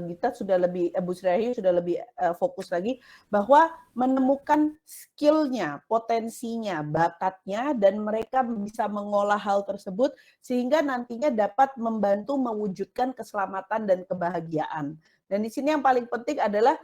Gita sudah lebih, Bu Sri Rahayu sudah lebih fokus lagi bahwa menemukan skill-nya, potensinya, bakatnya, dan mereka bisa mengolah hal tersebut sehingga nantinya dapat membantu mewujudkan keselamatan dan kebahagiaan. Dan di sini yang paling penting adalah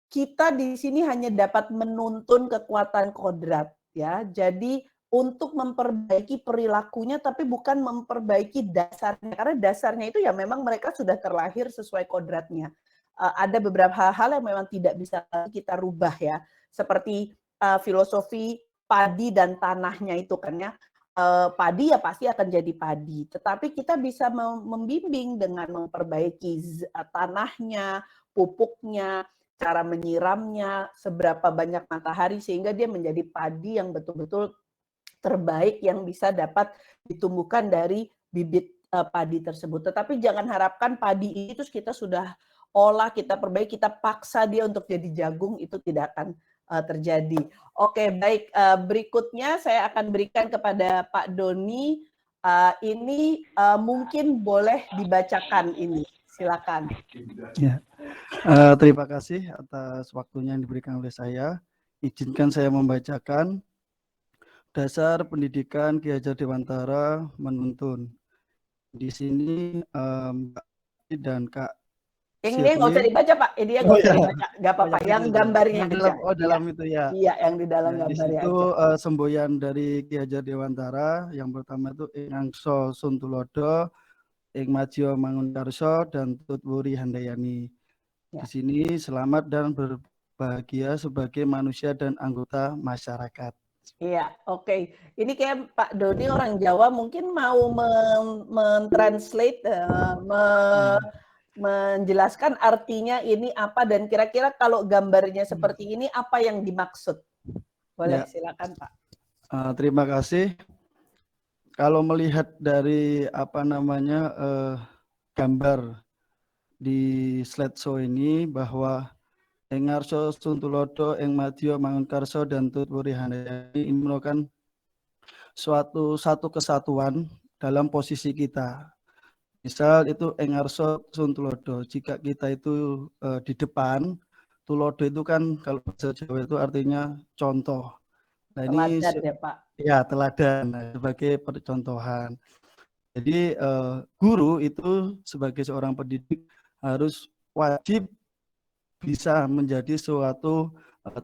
kita di sini hanya dapat menuntun kekuatan kodrat, ya. Jadi untuk memperbaiki perilakunya, tapi bukan memperbaiki dasarnya. Karena dasarnya itu ya memang mereka sudah terlahir sesuai kodratnya. Ada beberapa hal-hal yang memang tidak bisa kita rubah ya. Seperti filosofi padi dan tanahnya itu kan ya. Padi ya pasti akan jadi padi. Tetapi kita bisa membimbing dengan memperbaiki tanahnya, pupuknya, cara menyiramnya, seberapa banyak matahari sehingga dia menjadi padi yang betul-betul terbaik yang bisa dapat ditumbuhkan dari bibit padi tersebut. Tetapi jangan harapkan padi itu kita sudah olah, kita perbaiki, kita paksa dia untuk jadi jagung, itu tidak akan terjadi. Oke, baik. Berikutnya saya akan berikan kepada Pak Doni. Ini mungkin boleh dibacakan ini. Silakan. Ya. Terima kasih atas waktunya yang diberikan oleh saya. Izinkan saya membacakan dasar pendidikan Ki Hajar Dewantara menuntun. Di sini Mbak dan Kak Ini nggak usah Shirley. dibaca Pak, ini nggak usah dibaca, nggak apa-apa. Yang gambarnya Yang aja. dalam itu ya. Iya, yang di dalam Di gambarnya situ aja. semboyan dari Ki Hajar Dewantara. Yang pertama itu Ing Angso Suntulodo, Ing Madya Mangunkarso, dan Tutwuri Handayani. Ya. Di sini selamat dan berbahagia sebagai manusia dan anggota masyarakat. Iya, oke. Ini kayak Pak Doni orang Jawa mungkin mau mentranslate, menjelaskan artinya ini apa dan kira-kira kalau gambarnya seperti ini apa yang dimaksud. Boleh, silakan Pak. Terima kasih. Kalau melihat dari gambar di slideshow ini bahwa Ing Arso Suntulodo, Ing Madya Mangunkarso, dan Tutwuri Handayani ini merupakan satu kesatuan dalam posisi kita. Misal itu Ing Arso Suntulodo, jika kita itu di depan, Tulodo itu kan kalau bahasa Jawa itu artinya contoh. Nah, ini Teladan ya Pak. Ya, teladan sebagai percontohan. Jadi guru itu sebagai seorang pendidik harus wajib bisa menjadi suatu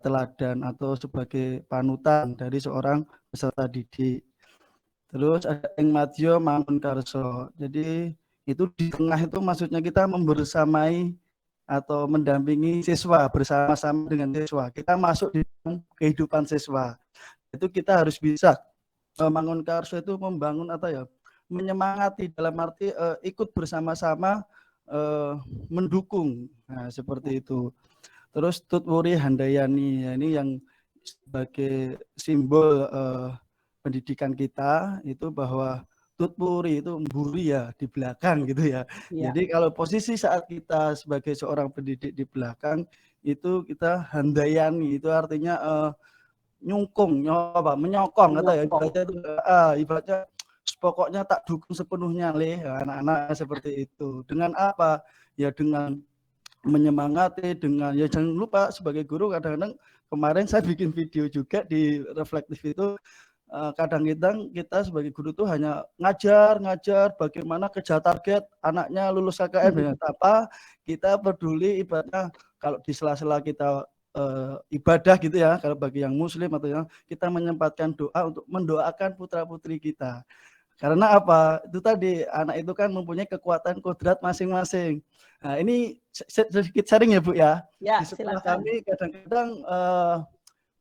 teladan atau sebagai panutan dari seorang peserta didik. Terus ada Ing Madya Mangunkarso. Jadi itu di tengah itu maksudnya kita membersamai atau mendampingi siswa bersama-sama dengan siswa. Kita masuk di dalam kehidupan siswa. Itu kita harus bisa Mangunkarso itu membangun menyemangati dalam arti ikut bersama-sama mendukung. Nah, seperti itu. Terus Tutwuri Handayani, ya, ini yang sebagai simbol pendidikan kita itu bahwa Tutwuri itu mburi ya di belakang gitu ya. Jadi kalau posisi saat kita sebagai seorang pendidik di belakang itu kita Handayani, itu artinya menyokong atau ya ibaratnya pokoknya tak dukung sepenuhnya anak-anak seperti itu. Dengan apa? Ya dengan menyemangati, dengan ya jangan lupa sebagai guru kadang-kadang kemarin saya bikin video juga di Reflektif itu kadang-kadang kita sebagai guru tuh hanya ngajar bagaimana kejar target anaknya lulus KKN dengan apa kita peduli ibaratnya kalau di sela-sela kita ibadah gitu ya, kalau bagi yang muslim atau yang kita menyempatkan doa untuk mendoakan putra-putri kita. Karena apa? Itu tadi anak itu kan mempunyai kekuatan kodrat masing-masing. Nah, ini sedikit sharing ya Bu ya. Ya, Di sekolah silakan. kami kadang-kadang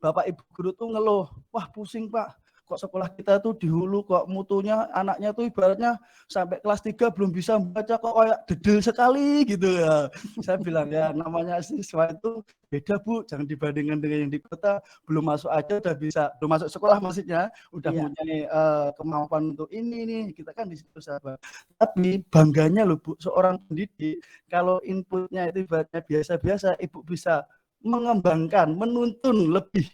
Bapak Ibu guru tuh ngeluh, wah pusing Pak, kok sekolah kita tuh di hulu kok mutunya anaknya tuh ibaratnya sampai kelas 3 belum bisa membaca kok kayak dedel sekali gitu ya. Saya bilang ya namanya siswa itu beda Bu, jangan dibandingkan dengan yang di kota, belum masuk aja udah bisa, belum masuk sekolah maksudnya udah punya kemampuan untuk ini nih, kita kan di situ sahabat. Tapi bangganya loh Bu, seorang pendidik kalau inputnya itu ibaratnya biasa-biasa, Ibu bisa mengembangkan, menuntun lebih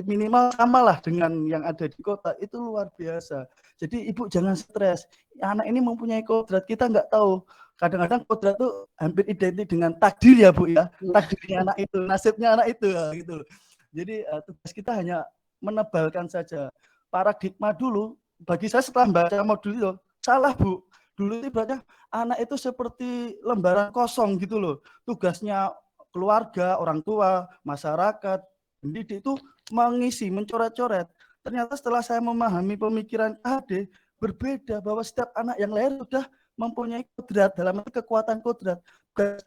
minimal samalah dengan yang ada di kota, itu luar biasa. Jadi Ibu jangan stres, anak ini mempunyai kodrat, kita nggak tahu kadang-kadang kodrat tuh hampir identik dengan takdir ya Bu ya, takdirnya anak itu, nasibnya anak itu ya, gitu loh. Jadi tugas kita hanya menebalkan saja paradigma dulu. Bagi saya setelah baca modul itu salah Bu. Dulu itu ibaratnya anak itu seperti lembaran kosong gitu loh. Tugasnya keluarga, orang tua, masyarakat, pendidik itu mengisi, mencoret-coret. Ternyata setelah saya memahami pemikiran AD berbeda, bahwa setiap anak yang lahir sudah mempunyai kodrat, dalam arti kekuatan kodrat.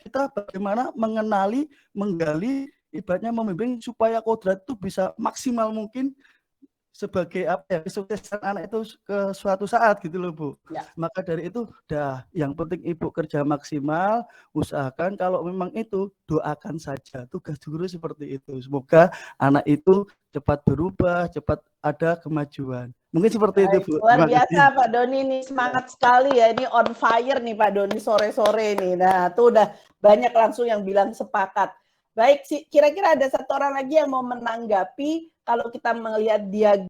Kita bagaimana mengenali, menggali, ibaratnya membimbing supaya kodrat itu bisa maksimal mungkin sebagai apa ya, kesuksesan anak itu ke suatu saat gitu loh Bu. Ya. Maka dari itu yang penting Ibu kerja maksimal, usahakan kalau memang itu doakan saja. Tugas guru seperti itu. Semoga anak itu cepat berubah, cepat ada kemajuan. Mungkin seperti itu Bu. Luar biasa Pak Doni, ini semangat sekali ya, ini on fire nih Pak Doni sore-sore nih. Nah tuh udah banyak langsung yang bilang sepakat. Baik, kira-kira ada satu orang lagi yang mau menanggapi kalau kita melihat diagram